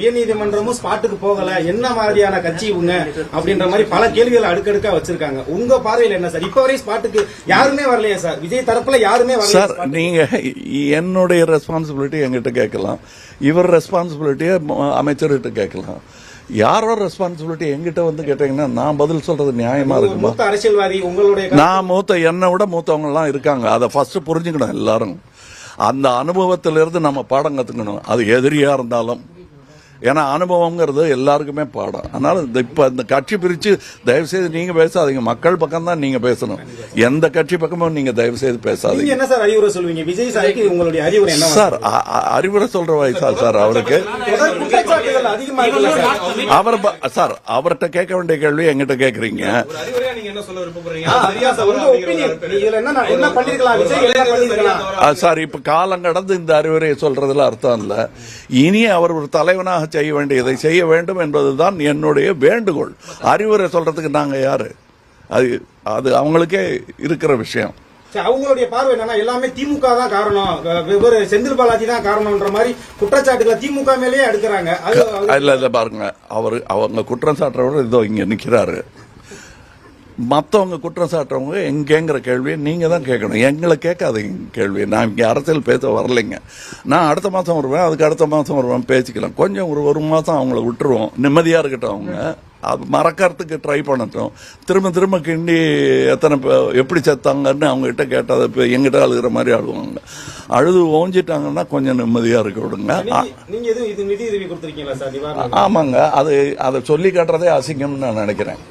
உயர்நீதிமன்றமும் ஸ்பாட்டுக்கு போகல, என்ன மாதிரியான கட்சி இவங்க அப்படின்ற மாதிரி பல கேள்விகள் அடுக்கடுக்கா வச்சிருக்காங்க. உங்க பார்வையில் என்ன சார்? இப்ப வரை ஸ்பாட்டுக்கு யாருமே வரலையா சார்? விஜய் தரப்புல யாருமே வரல சார். நீங்க என்னுடைய ரெஸ்பான்சிபிலிட்டி எங்கிட்ட கேட்கலாம், இவர் ரெஸ்பான்சிபிலிட்டியை அமைச்சர்கிட்ட கேட்கலாம். யாரோ ரெஸ்பான்சிபிலிட்டி எங்கிட்ட வந்து கேட்டீங்கன்னா நான் பதில் சொல்றது நியாயமா இருக்குமா? மூத்த அரசியல்வாதி உங்களுடைய நான் என்னை விட மூத்தவங்க எல்லாம் இருக்காங்க. அதை ஃபர்ஸ்ட் புரிஞ்சுக்கணும் எல்லாரும். அந்த அனுபவத்திலிருந்து நம்ம பாடம் கத்துக்கணும், அது எதிரியா இருந்தாலும். ஏன்னா அனுபவம்ங்கிறது எல்லாருக்குமே பாடம். அதனால இப்ப இந்த கட்சி பிரிச்சு தயவு செய்து நீங்க பேசாதீங்க. மக்கள் பக்கம் தான் நீங்க பேசணும். எந்த கட்சி பக்கமும் நீங்க தயவு செய்து பேசாதீங்க. என்ன சார் அறிவுரை சொல்லுவீங்க விஜய் சாருக்கு? உங்களுடைய அறிவுரை என்ன சார்? அறிவுரை சொல்ற வயசா சார் அவருக்கு? அவர் சார் அவர்கிட்ட கேட்க வேண்டிய கேள்வி எங்கிட்ட கேக்குறீங்க. சார் இப்ப காலம் கடந்து இந்த அறிவுரையை சொல்றதுல அர்த்தம் இல்ல. இனி அவர் ஒரு தலைவனாக செய்ய வேண்டியதை செய்ய வேண்டும் என்பதுதான் என்னுடைய வேண்டுகோள். அறிவுரை சொல்றதுக்கு நாங்க யாரு? அது அவங்களுக்கே இருக்கிற விஷயம். அவங்களுடைய பார்வை என்னன்னா எல்லாமே திமுக தான் காரணம், செந்தில் பாலாஜி தான் காரணம்ன்ற மாதிரி குற்றச்சாட்டுகளை திமுக மேலேயே எடுக்கிறாங்க. இல்ல பாருங்க, அவங்க குற்றம் சாட்டுறவர் இதோ இங்க நிக்கிறாரு. மற்றவங்க குற்றம் சாட்டுறவங்க எங்கேங்கிற கேள்வியை நீங்க தான் கேட்கணும், எங்களை கேட்காதீங்க கேள்வி. நான் இங்கே அரசியல் பேச வரலைங்க. நான் அடுத்த மாதம் வருவேன், அதுக்கு அடுத்த மாதம் வருவேன், பேசிக்கலாம். கொஞ்சம் ஒரு மாதம் அவங்கள விட்டுருவோம், நிம்மதியாக இருக்கட்டும். அவங்க அது மறக்கிறதுக்கு ட்ரை பண்ணட்டும். திரும்ப கிண்டி எப்படி செத்தாங்கன்னு அவங்ககிட்ட கேட்டால் இப்போ எங்கிட்ட அழுகிற மாதிரி அழுவாங்க. அழுது ஓஞ்சிட்டாங்கன்னா கொஞ்சம் நிம்மதியாக இருக்க விடுங்க. ஆமாங்க, அதை சொல்லி காட்டுறதே அசிங்கம்னு நான் நினைக்கிறேன்.